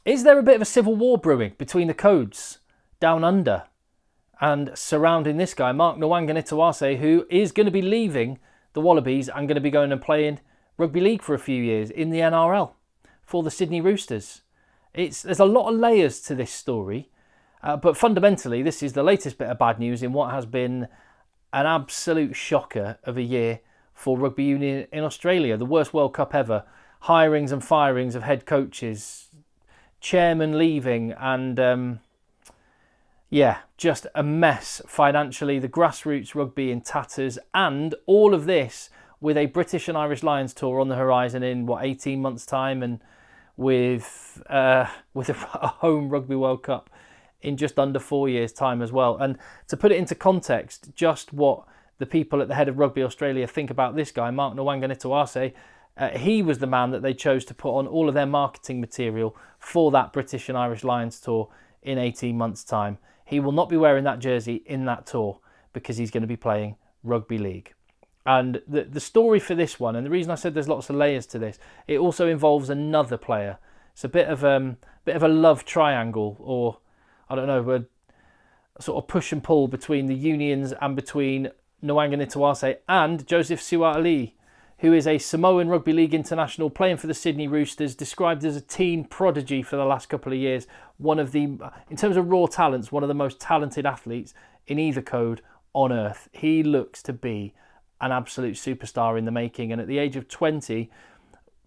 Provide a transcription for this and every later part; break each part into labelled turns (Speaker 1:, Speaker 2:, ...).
Speaker 1: Is there a bit of a civil war brewing between the codes down under and surrounding this guy, Mark Nawaqanitawase, who is going to be leaving the Wallabies and going to be going and playing Rugby League for a few years in the NRL for the Sydney Roosters? There's a lot of layers to this story, but fundamentally this is the latest bit of bad news in what has been an absolute shocker of a year for rugby union in Australia. The worst World Cup ever. Hirings and firings of head coaches, chairman leaving, and just a mess financially. The grassroots rugby in tatters, and all of this with a British and Irish Lions tour on the horizon in 18 months' time, and with a home Rugby World Cup in just under 4 years' time as well. And to put it into context, just what the people at the head of Rugby Australia think about this guy, Mark Nawaqanitawase, he was the man that they chose to put on all of their marketing material for that British and Irish Lions tour in 18 months' time. He will not be wearing that jersey in that tour because he's going to be playing Rugby League. And the story for this one, and the reason I said there's lots of layers to this, it also involves another player. It's a bit of a love triangle, or I don't know, a sort of push and pull between the unions and between Nawaqanitawase and Joseph Suaalii, who is a Samoan Rugby League international playing for the Sydney Roosters, described as a teen prodigy for the last couple of years. One of the, in terms of raw talents, one of the most talented athletes in either code on earth. He looks to be an absolute superstar in the making. And at the age of 20,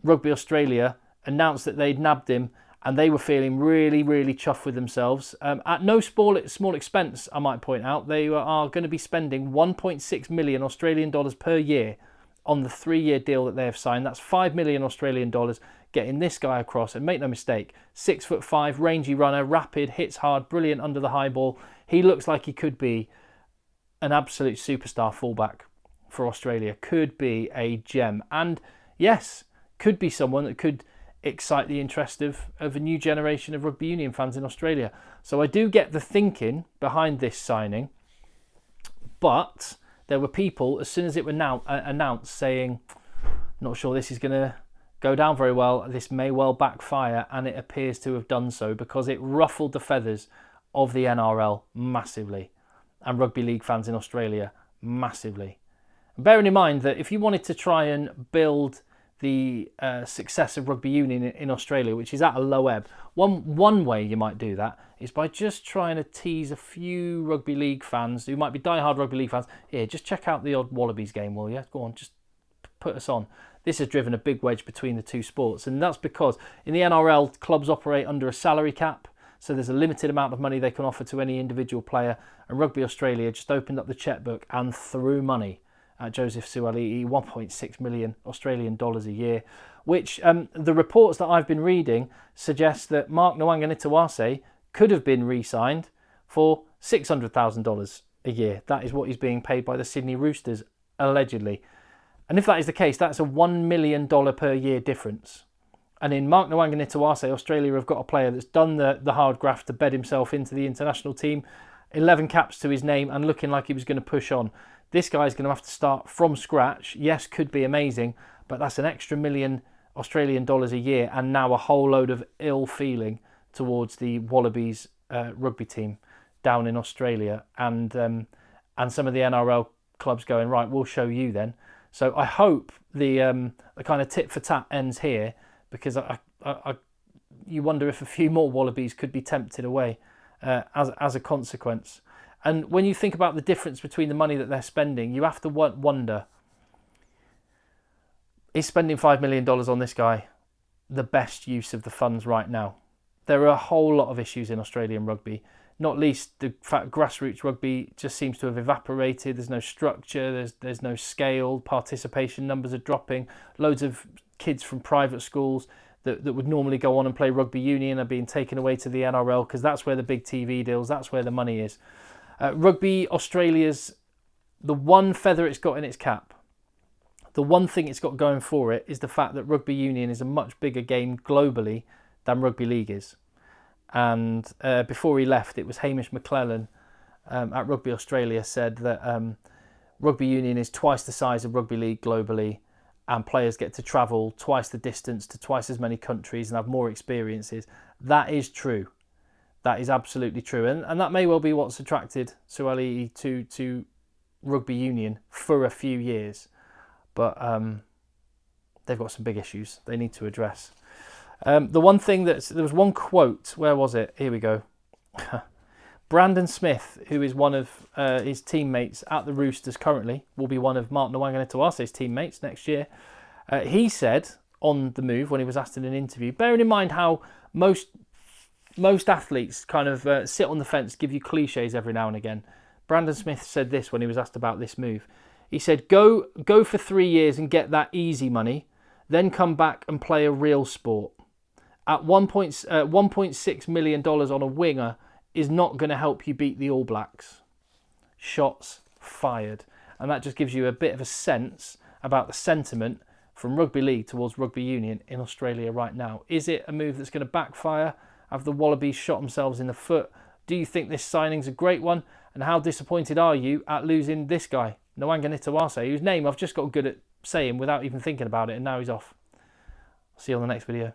Speaker 1: Rugby Australia announced that they'd nabbed him, and they were feeling really, really chuffed with themselves. At no small expense, I might point out, they are going to be spending 1.6 million Australian dollars per year on the 3-year deal that they have signed. That's 5 million Australian dollars getting this guy across. And make no mistake, 6'5", rangy runner, rapid, hits hard, brilliant under the high ball. He looks like he could be an absolute superstar fullback for Australia. Could be a gem. And yes, could be someone that could excite the interest of a new generation of rugby union fans in Australia. So I do get the thinking behind this signing, but there were people, as soon as it was announced, saying, not sure this is going to go down very well, this may well backfire, and it appears to have done so because it ruffled the feathers of the NRL massively and rugby league fans in Australia massively. And bearing in mind that if you wanted to try and build the success of rugby union in Australia, which is at a low ebb, one way you might do that is by just trying to tease a few rugby league fans who might be diehard rugby league fans. Here, just check out the odd Wallabies game, will you? Go on, just put us on. This has driven a big wedge between the two sports, and that's because in the NRL, clubs operate under a salary cap, so there's a limited amount of money they can offer to any individual player, and Rugby Australia just opened up the checkbook and threw money at Joseph Suaalii, 1.6 million Australian dollars a year, which the reports that I've been reading suggest that Mark Nawaqanitawase could have been re-signed for $600,000 a year. That is what he's being paid by the Sydney Roosters, allegedly. And if that is the case, that's a $1 million per year difference. And in Mark Nawaqanitawase, Australia have got a player that's done the hard graft to bed himself into the international team, 11 caps to his name and looking like he was going to push on. This guy's going to have to start from scratch. Yes, could be amazing, but that's an extra $1 million Australian dollars a year, and now a whole load of ill feeling towards the Wallabies rugby team down in Australia, and some of the NRL clubs going, right, we'll show you then. So I hope the kind of tit for tat ends here, because you wonder if a few more Wallabies could be tempted away as a consequence. And when you think about the difference between the money that they're spending, you have to wonder, is spending $5 million on this guy the best use of the funds right now? There are a whole lot of issues in Australian rugby, not least the fact grassroots rugby just seems to have evaporated. There's no structure, there's no scale, participation numbers are dropping. Loads of kids from private schools that would normally go on and play rugby union are being taken away to the NRL because that's where the big TV deals, that's where the money is. Rugby Australia's, the one feather it's got in its cap, the one thing it's got going for it is the fact that rugby union is a much bigger game globally than rugby league is. And before he left, it was Hamish McClellan at Rugby Australia said that rugby union is twice the size of rugby league globally, and players get to travel twice the distance to twice as many countries and have more experiences. That is true. That is absolutely true. And that may well be what's attracted Suaalii to rugby union for a few years. But they've got some big issues they need to address. The one thing there was one quote, where was it? Here we go. Brandon Smith, who is one of his teammates at the Roosters currently, will be one of Mark Nawaqanitawase's teammates next year. He said on the move when he was asked in an interview, bearing in mind how most athletes kind of sit on the fence, give you cliches every now and again. Brandon Smith said this when he was asked about this move. He said, go for 3 years and get that easy money, then come back and play a real sport. At $1.6 million on a winger is not going to help you beat the All Blacks. Shots fired. And that just gives you a bit of a sense about the sentiment from Rugby League towards Rugby Union in Australia right now. Is it a move that's going to backfire? Have the Wallabies shot themselves in the foot? Do you think this signing's a great one? And how disappointed are you at losing this guy, Nawaqanitawase, whose name I've just got good at saying without even thinking about it, and now he's off. See you on the next video.